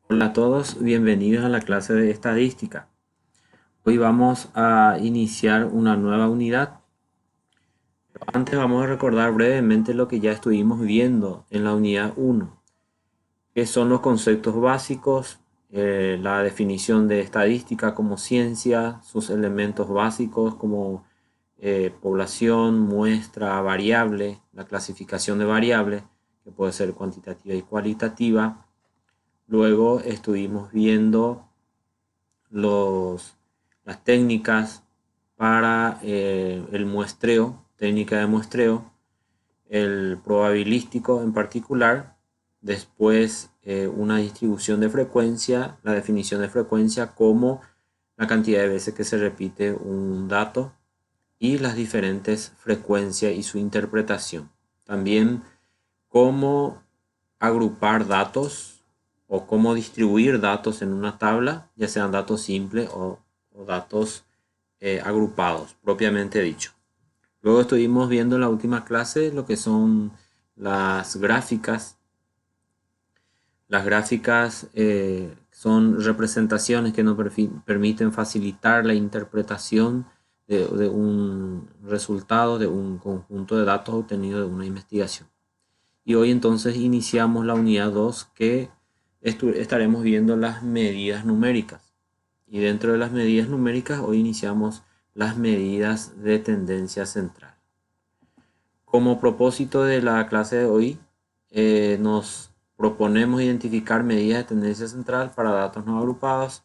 Hola a todos, bienvenidos a la clase de estadística. Hoy vamos a iniciar una nueva unidad. Antes vamos a recordar brevemente lo que ya estuvimos viendo en la unidad 1, que son los conceptos básicos, la definición de estadística como ciencia, sus elementos básicos como población, muestra, variable, la clasificación de variables, que puede ser cuantitativa y cualitativa. Luego estuvimos viendo los, las técnicas para el muestreo, técnica de muestreo, el probabilístico en particular, después una distribución de frecuencia, la definición de frecuencia como la cantidad de veces que se repite un dato y las diferentes frecuencias y su interpretación. También cómo agrupar datos o cómo distribuir datos en una tabla, ya sean datos simples o datos agrupados, propiamente dicho. Luego estuvimos viendo en la última clase lo que son las gráficas. Las gráficas son representaciones que nos permiten facilitar la interpretación de un resultado, de un conjunto de datos obtenidos de una investigación. Y hoy entonces iniciamos la unidad 2 que estaremos viendo las medidas numéricas. Y dentro de las medidas numéricas hoy iniciamos las medidas de tendencia central. Como propósito de la clase de hoy, nos proponemos identificar medidas de tendencia central para datos no agrupados,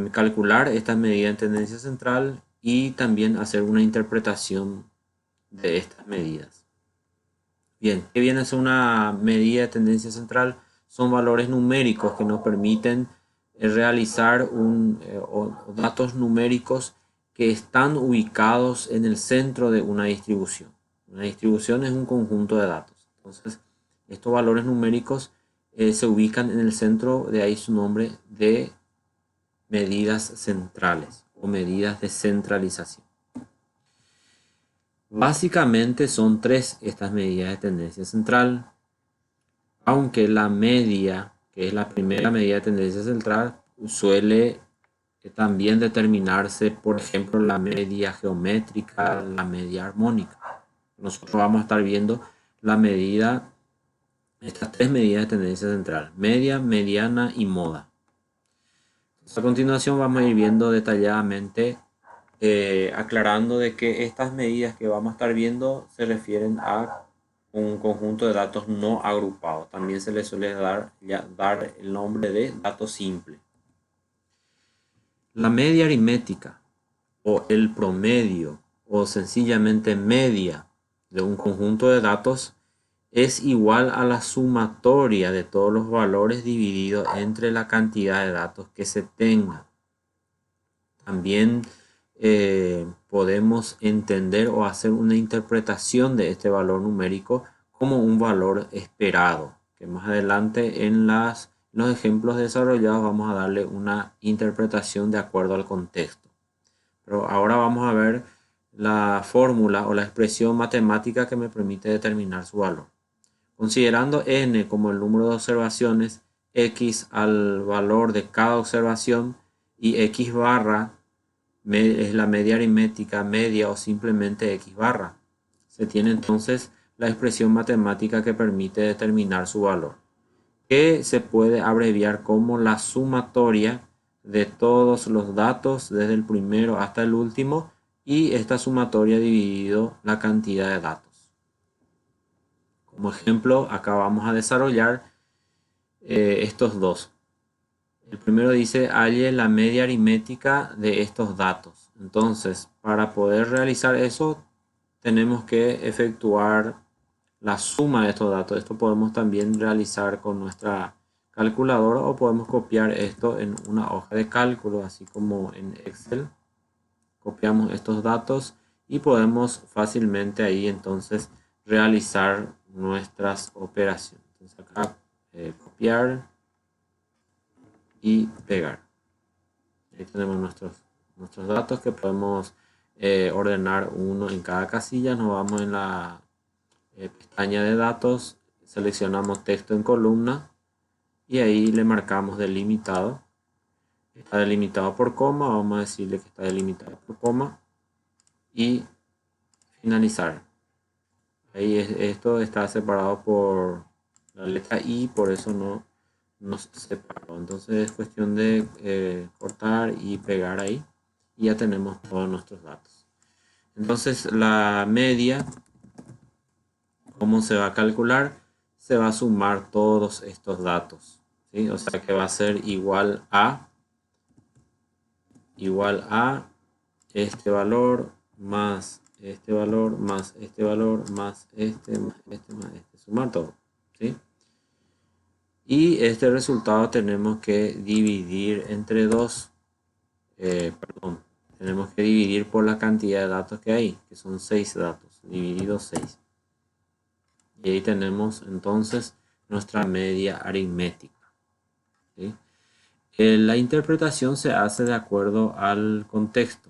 calcular estas medidas de tendencia central y también hacer una interpretación de estas medidas. Bien, ¿qué viene a ser una medida de tendencia central? Son valores numéricos que nos permiten realizar datos numéricos que están ubicados en el centro de una distribución. Una distribución es un conjunto de datos. Entonces, estos valores numéricos se ubican en el centro, de ahí su nombre, de medidas centrales o medidas de centralización. Básicamente son tres estas medidas de tendencia central, aunque la media, que es la primera medida de tendencia central, suele también determinarse, por ejemplo, la media geométrica, la media armónica. Nosotros vamos a estar viendo la medida, estas tres medidas de tendencia central: media, mediana y moda. A continuación vamos a ir viendo detalladamente, aclarando de que estas medidas que vamos a estar viendo se refieren a un conjunto de datos no agrupados. También se le suele dar el nombre de dato simple. La media aritmética o el promedio o sencillamente media de un conjunto de datos es igual a la sumatoria de todos los valores dividido entre la cantidad de datos que se tenga. También podemos entender o hacer una interpretación de este valor numérico como un valor esperado, que más adelante en los ejemplos desarrollados vamos a darle una interpretación de acuerdo al contexto. Pero ahora vamos a ver la fórmula o la expresión matemática que me permite determinar su valor. Considerando n como el número de observaciones, x al valor de cada observación y x barra es la media aritmética media o simplemente x barra. Se tiene entonces la expresión matemática que permite determinar su valor, que se puede abreviar como la sumatoria de todos los datos desde el primero hasta el último y esta sumatoria dividido la cantidad de datos. Como ejemplo, acá vamos a desarrollar estos dos. El primero dice halle la media aritmética de estos datos. Entonces, para poder realizar eso, tenemos que efectuar la suma de estos datos. Esto podemos también realizar con nuestra calculadora o podemos copiar esto en una hoja de cálculo, así como en Excel. Copiamos estos datos y podemos fácilmente ahí entonces realizar nuestras operaciones. Entonces acá copiar y pegar. Ahí tenemos nuestros datos que podemos ordenar uno en cada casilla. Nos vamos en la pestaña de datos, seleccionamos texto en columna y ahí le marcamos delimitado. Está delimitado por coma, vamos a decirle que está delimitado por coma y finalizar. Ahí esto está separado por la letra I, por eso no nos separó. Entonces es cuestión de cortar y pegar ahí y ya tenemos todos nuestros datos. Entonces la media, ¿cómo se va a calcular? Se va a sumar todos estos datos, ¿sí? O sea que va a ser igual a este valor más este valor más este valor más este más este más este, sumar todo, ¿sí? Y este resultado tenemos que dividir entre 2, perdón, tenemos que dividir por la cantidad de datos que hay, que son 6 datos, dividido 6. Y ahí tenemos entonces nuestra media aritmética, ¿sí? La interpretación se hace de acuerdo al contexto.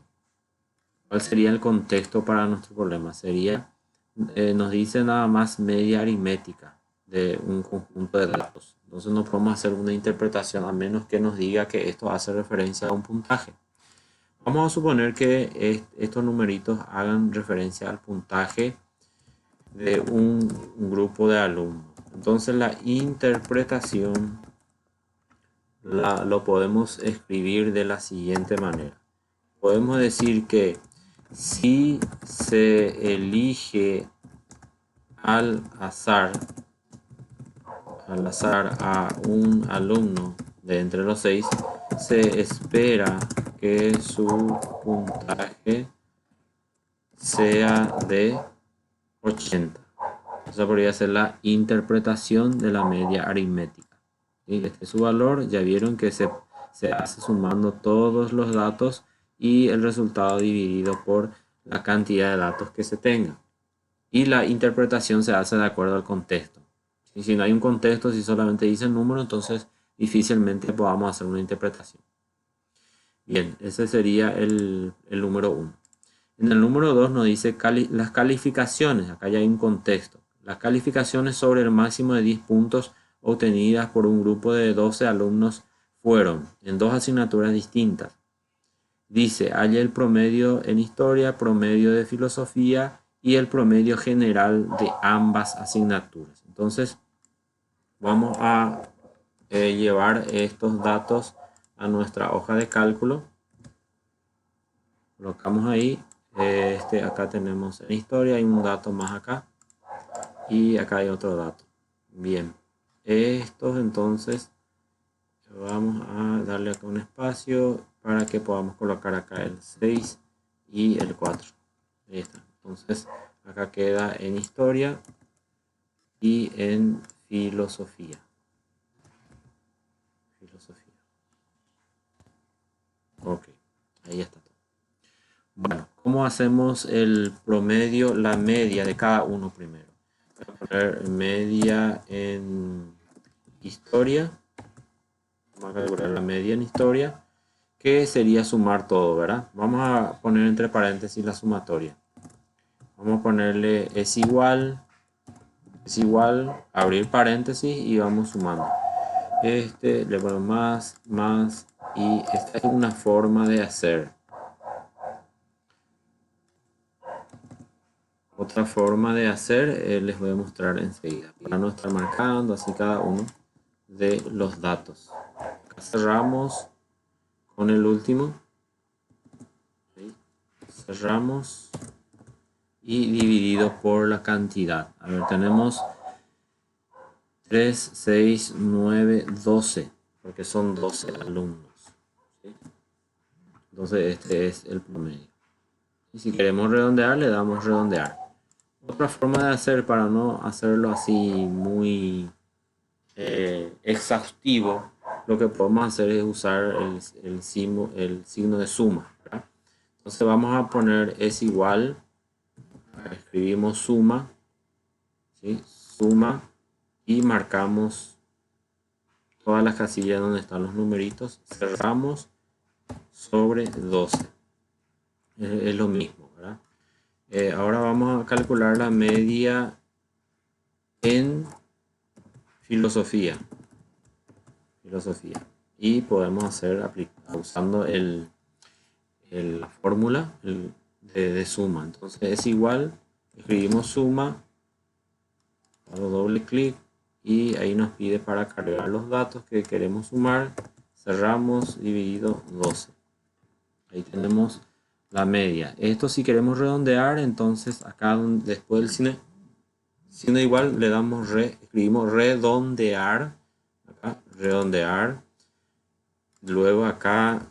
¿Cuál sería el contexto para nuestro problema? Sería, nos dice nada más media aritmética de un conjunto de datos. Entonces no podemos hacer una interpretación a menos que nos diga que esto hace referencia a un puntaje. Vamos a suponer que estos numeritos hagan referencia al puntaje de un grupo de alumnos. Entonces la interpretación lo podemos escribir de la siguiente manera. Podemos decir que si se elige al azar a un alumno de entre los 6, se espera que su puntaje sea de 80. Esa podría ser la interpretación de la media aritmética. ¿Sí? Este es su valor. Ya vieron que se hace sumando todos los datos y el resultado dividido por la cantidad de datos que se tenga. Y la interpretación se hace de acuerdo al contexto. Y si no hay un contexto, si solamente dice el número, entonces difícilmente podamos hacer una interpretación. Bien, ese sería el número 1. En el número 2 nos dice las calificaciones. Acá ya hay un contexto. Las calificaciones sobre el máximo de 10 puntos obtenidas por un grupo de 12 alumnos fueron en 2 asignaturas distintas. Dice, halla el promedio en historia, promedio de filosofía y el promedio general de ambas asignaturas. Entonces, vamos a llevar estos datos a nuestra hoja de cálculo. Colocamos ahí. Acá tenemos en historia, hay un dato más acá. Y acá hay otro dato. Bien. Estos entonces vamos a darle acá un espacio para que podamos colocar acá el 6 y el 4. Ahí está. Entonces acá queda en historia y en filosofía. Ok, ahí está todo. Bueno, ¿cómo hacemos el promedio, la media de cada uno primero? Voy a poner media en historia. Vamos a calcular la media en historia, que sería sumar todo, ¿verdad? Vamos a poner entre paréntesis la sumatoria. Vamos a ponerle es igual, abrir paréntesis y vamos sumando. Le ponemos más, y esta es una forma de hacer. Otra forma de hacer les voy a mostrar enseguida, para no estar marcando así cada uno de los datos. Acá cerramos con el último. ¿Sí? Cerramos y dividido por la cantidad. A ver, tenemos 3, 6, 9, 12, porque son 12 alumnos. ¿Sí? Entonces este es el promedio. Y si queremos redondear, le damos redondear. Otra forma de hacer, para no hacerlo así muy exhaustivo, lo que podemos hacer es usar el signo de suma, ¿verdad? Entonces vamos a poner es igual, escribimos suma, ¿sí? Suma y marcamos todas las casillas donde están los numeritos, cerramos sobre 12. Es lo mismo, ¿verdad? Ahora vamos a calcular la media en filosofía. filosofía. Y podemos hacer usando la fórmula de suma. Entonces es igual, escribimos suma, hago doble clic y ahí nos pide para cargar los datos que queremos sumar, cerramos, dividido 12. Ahí tenemos la media. Esto si queremos redondear, entonces acá después del signo igual le damos escribimos redondear, acá redondear, luego acá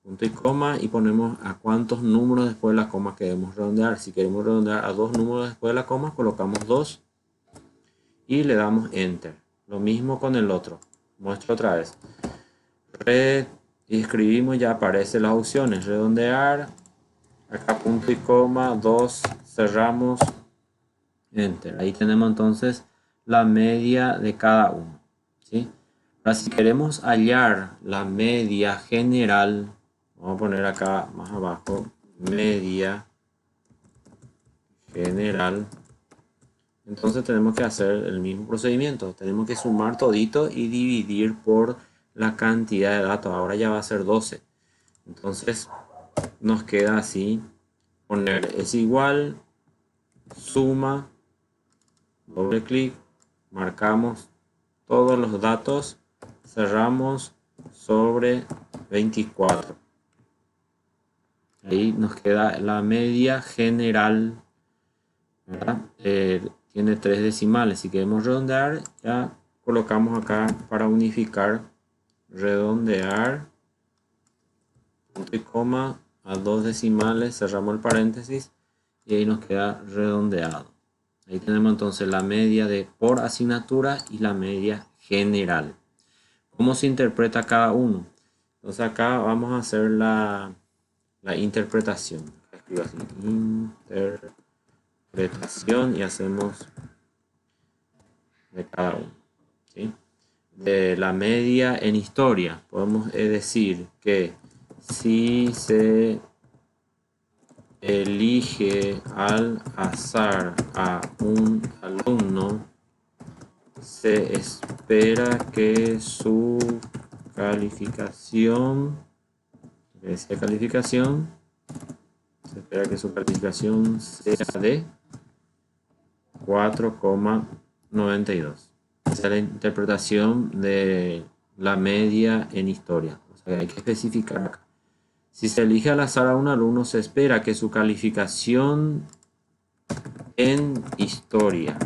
punto y coma y ponemos a cuántos números después de la coma queremos redondear. Si queremos redondear a 2 números después de la coma, colocamos 2 y le damos enter. Lo mismo con el otro. Muestro otra vez. Y escribimos, ya aparecen las opciones. Redondear, acá punto y coma, 2, cerramos, enter. Ahí tenemos entonces la media de cada uno, ¿sí? Ahora si queremos hallar la media general, vamos a poner acá más abajo, media general. Entonces tenemos que hacer el mismo procedimiento. Tenemos que sumar todito y dividir por la cantidad de datos. Ahora ya va a ser 12. Entonces nos queda así. Poner es igual, suma, doble clic, marcamos todos los datos, cerramos sobre 24. Ahí nos queda la media general, ¿verdad? Tiene 3 decimales. Si queremos redondear, ya colocamos acá para unificar, redondear, punto y coma, a 2 decimales, cerramos el paréntesis y ahí nos queda redondeado. Ahí tenemos entonces la media de por asignatura y la media general. ¿Cómo se interpreta cada uno? Entonces acá vamos a hacer la interpretación. Escribo así, interpretación y hacemos de cada uno, ¿sí? De la media en historia podemos decir que si se elige al azar a un alumno, se espera que su calificación, se espera que su calificación sea de 4,92. Esa es la interpretación de la media en historia. O sea, hay que especificar acá. Si se elige al azar a un alumno, se espera que su calificación en historia,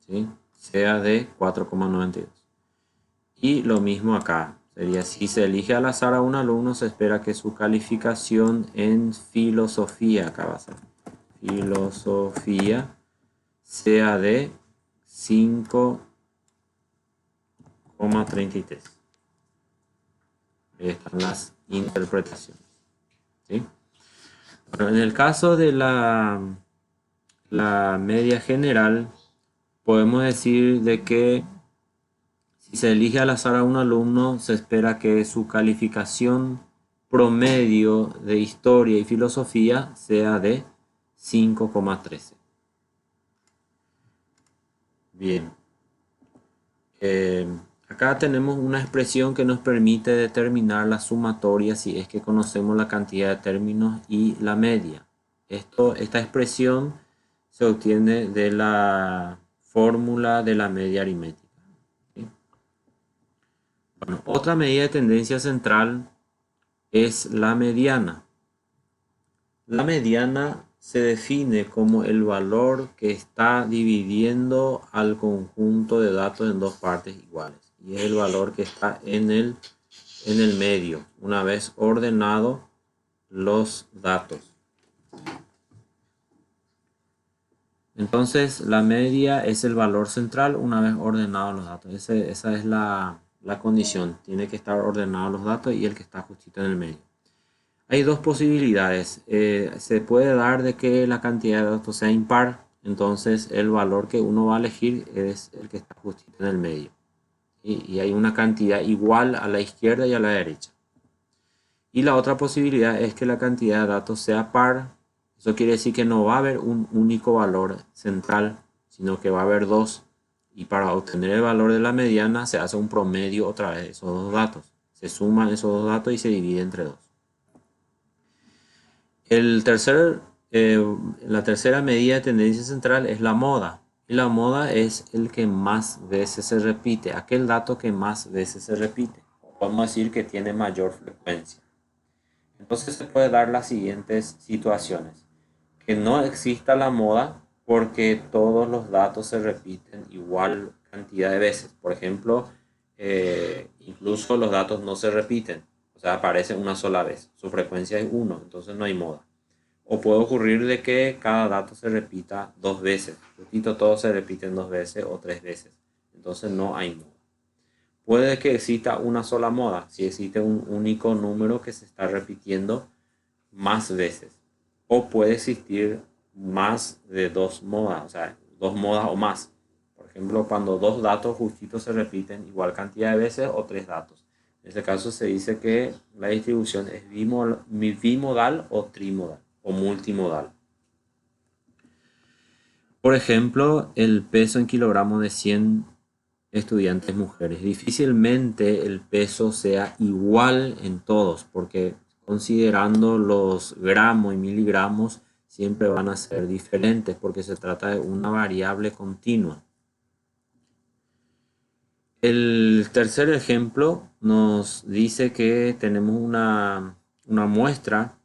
¿sí?, sea de 4,92. Y lo mismo acá. Sería, si se elige al azar a un alumno, se espera que su calificación en filosofía, acá va a ser, filosofía, sea de 5,33. Ahí están las interpretaciones, ¿sí? Bueno, en el caso de la media general, podemos decir de que si se elige al azar a un alumno, se espera que su calificación promedio de historia y filosofía sea de 5,13. Bien. Acá tenemos una expresión que nos permite determinar la sumatoria si es que conocemos la cantidad de términos y la media. Esta expresión se obtiene de la fórmula de la media aritmética, ¿sí? Bueno, otra medida de tendencia central es la mediana. La mediana se define como el valor que está dividiendo al conjunto de datos en dos partes iguales. Y es el valor que está en el medio, una vez ordenado los datos. Entonces, la media es el valor central una vez ordenados los datos. Esa es la condición. Tiene que estar ordenados los datos y el que está justito en el medio. Hay dos posibilidades. Se puede dar de que la cantidad de datos sea impar. Entonces, el valor que uno va a elegir es el que está justito en el medio. Y hay una cantidad igual a la izquierda y a la derecha. Y la otra posibilidad es que la cantidad de datos sea par. Eso quiere decir que no va a haber un único valor central, sino que va a haber dos. Y para obtener el valor de la mediana se hace un promedio otra vez de esos dos datos. Se suman esos dos datos y se divide entre 2. El tercer, la tercera medida de tendencia central es la moda. Y la moda es el que más veces se repite, aquel dato que más veces se repite. Podemos decir que tiene mayor frecuencia. Entonces se puede dar las siguientes situaciones. Que no exista la moda porque todos los datos se repiten igual cantidad de veces. Por ejemplo, incluso los datos no se repiten. O sea, aparecen una sola vez. Su frecuencia es 1, entonces no hay moda. O puede ocurrir de que cada dato se repita 2 veces. Justito todos se repiten 2 veces o 3 veces. Entonces no hay moda. Puede que exista una sola moda, si existe un único número que se está repitiendo más veces. O puede existir más de 2 modas, o sea, 2 modas o más. Por ejemplo, cuando 2 datos justitos se repiten igual cantidad de veces o 3 datos. En este caso se dice que la distribución es bimodal o trimodal o multimodal. Por ejemplo, el peso en kilogramos de 100 estudiantes mujeres. Difícilmente el peso sea igual en todos, porque considerando los gramos y miligramos siempre van a ser diferentes, porque se trata de una variable continua. El tercer ejemplo nos dice que tenemos una muestra,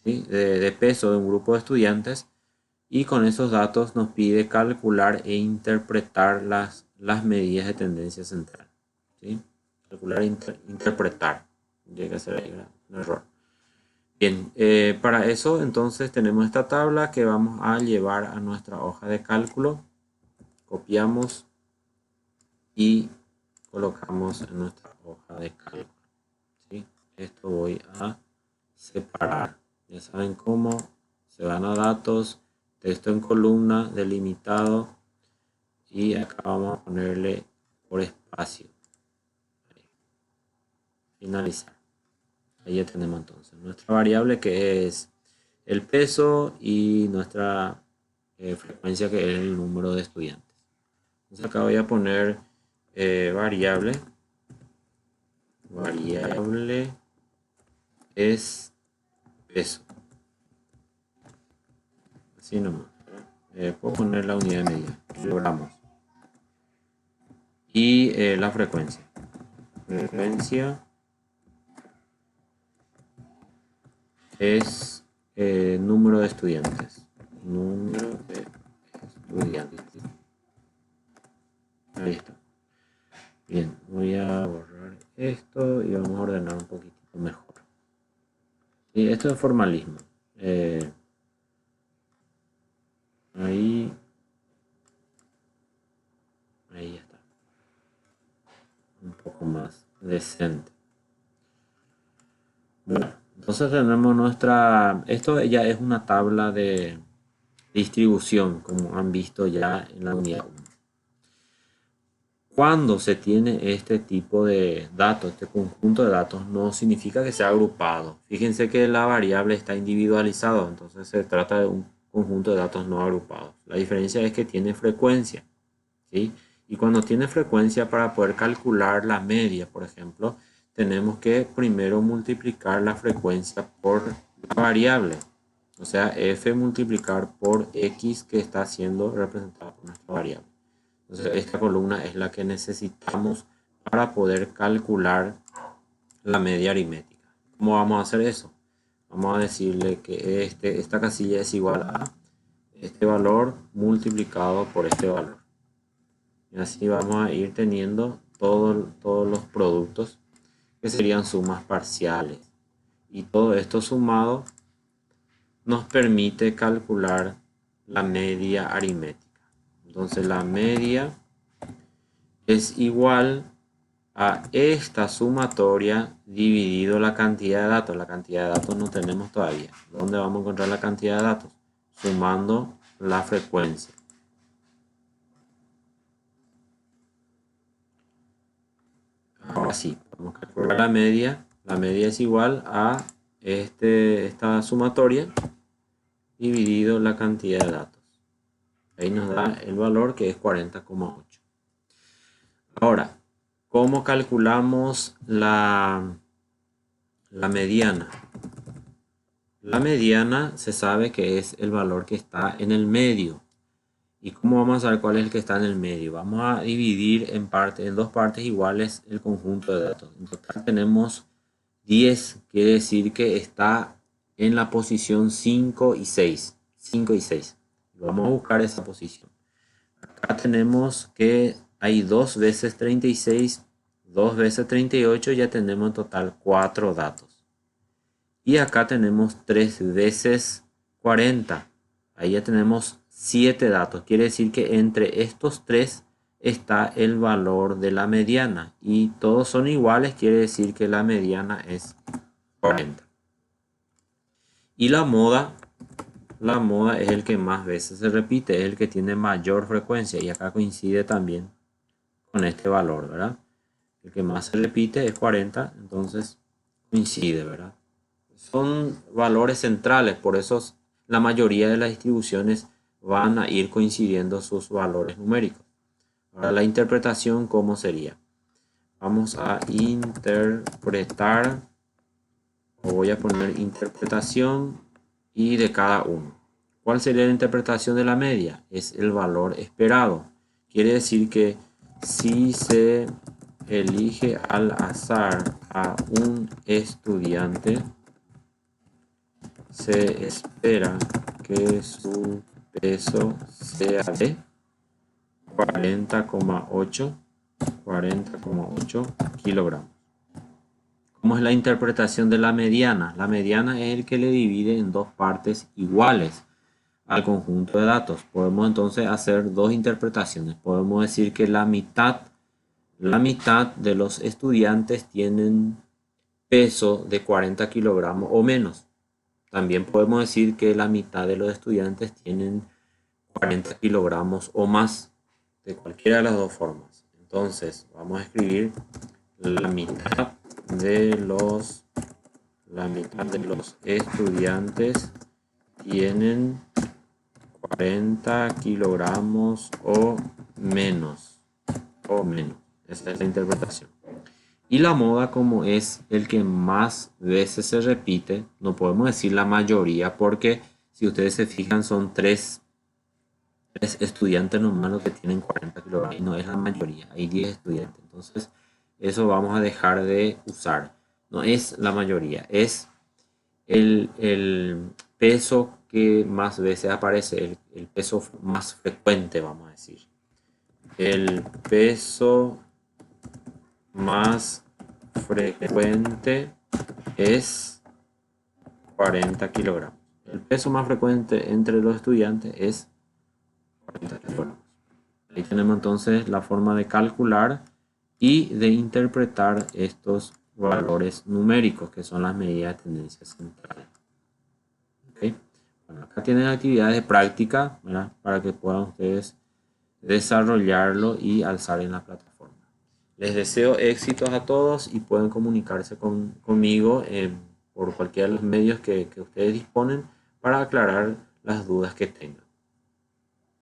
¿sí?, de peso de un grupo de estudiantes y con esos datos nos pide calcular e interpretar las medidas de tendencia central. ¿Sí? Calcular e interpretar. Llega a ser ahí un error. Bien, para eso entonces tenemos esta tabla que vamos a llevar a nuestra hoja de cálculo. Copiamos y colocamos en nuestra hoja de cálculo. ¿Sí? Esto voy a separar. Ya saben cómo. Se van a datos, texto en columna, delimitado, y acá vamos a ponerle por espacio. Ahí. Finalizar. Ahí ya tenemos entonces nuestra variable, que es el peso, y nuestra frecuencia, que es el número de estudiantes. Entonces acá voy a poner variable es peso. Así nomás. Puedo poner la unidad de medida, kilogramos. Y la frecuencia. Frecuencia es número de estudiantes. Número de estudiantes. Ahí está. Bien, voy a borrar esto y vamos a ordenar un poquitito mejor. Y esto es formalismo. Ahí está. Un poco más decente. Bueno, entonces tenemos esto ya es una tabla de distribución, como han visto ya en la unidad 1. Cuando se tiene este tipo de datos, este conjunto de datos, no significa que sea agrupado. Fíjense que la variable está individualizada, entonces se trata de un conjunto de datos no agrupados. La diferencia es que tiene frecuencia, ¿sí? Y cuando tiene frecuencia, para poder calcular la media, por ejemplo, tenemos que primero multiplicar la frecuencia por la variable. O sea, f multiplicar por x, que está siendo representada por nuestra variable. Entonces esta columna es la que necesitamos para poder calcular la media aritmética. ¿Cómo vamos a hacer eso? Vamos a decirle que esta casilla es igual a este valor multiplicado por este valor. Y así vamos a ir teniendo todos los productos, que serían sumas parciales. Y todo esto sumado nos permite calcular la media aritmética. Entonces la media es igual a esta sumatoria dividido la cantidad de datos. La cantidad de datos no tenemos todavía. ¿Dónde vamos a encontrar la cantidad de datos? Sumando la frecuencia. Ahora sí, vamos a calcular la media. La media es igual a esta sumatoria dividido la cantidad de datos. Ahí nos da el valor que es 40,8. Ahora, ¿cómo calculamos la mediana? La mediana se sabe que es el valor que está en el medio. ¿Y cómo vamos a saber cuál es el que está en el medio? Vamos a dividir en dos partes iguales el conjunto de datos. En total tenemos 10, quiere decir que está en la posición 5 y 6. 5 y 6. Vamos a buscar esa posición. Acá tenemos que hay 2 veces 36, 2 veces 38, ya tenemos en total 4 datos. Y acá tenemos 3 veces 40. Ahí ya tenemos 7 datos. Quiere decir que entre estos 3 está el valor de la mediana. Y todos son iguales, quiere decir que la mediana es 40. Y la moda es el que más veces se repite, es el que tiene mayor frecuencia. Y acá coincide también con este valor, ¿verdad? El que más se repite es 40, entonces coincide, ¿verdad? Son valores centrales, por eso la mayoría de las distribuciones van a ir coincidiendo sus valores numéricos. Ahora la interpretación, ¿cómo sería? Vamos a interpretar, o voy a poner interpretación y de cada uno. ¿Cuál sería la interpretación de la media? Es el valor esperado. Quiere decir que si se elige al azar a un estudiante, se espera que su peso sea de 40,8 kilogramos. ¿Cómo es la interpretación de la mediana? La mediana es el que le divide en dos partes iguales al conjunto de datos. Podemos entonces hacer dos interpretaciones. Podemos decir que la mitad de los estudiantes tienen peso de 40 kilogramos o menos. También podemos decir que la mitad de los estudiantes tienen 40 kilogramos o más, de cualquiera de las dos formas. Entonces, vamos a escribir la mitad de los estudiantes tienen 40 kilogramos o menos. Esa es la interpretación. Y la moda, como es el que más veces se repite, no podemos decir la mayoría, porque si ustedes se fijan son tres estudiantes nomás los que tienen 40 kilogramos y no es la mayoría, hay 10 estudiantes. Entonces eso vamos a dejar de usar. No es la mayoría, es el peso que más veces aparece, el peso más frecuente, vamos a decir. El peso más frecuente es 40 kilogramos. El peso más frecuente entre los estudiantes es 40 kilogramos. Ahí tenemos entonces la forma de calcular y de interpretar estos valores numéricos, que son las medidas de tendencia central. ¿Okay? Bueno, acá tienen actividades de práctica, ¿verdad? Para que puedan ustedes desarrollarlo y alzar en la plataforma. Les deseo éxitos a todos y pueden comunicarse conmigo por cualquiera de los medios que ustedes disponen para aclarar las dudas que tengan.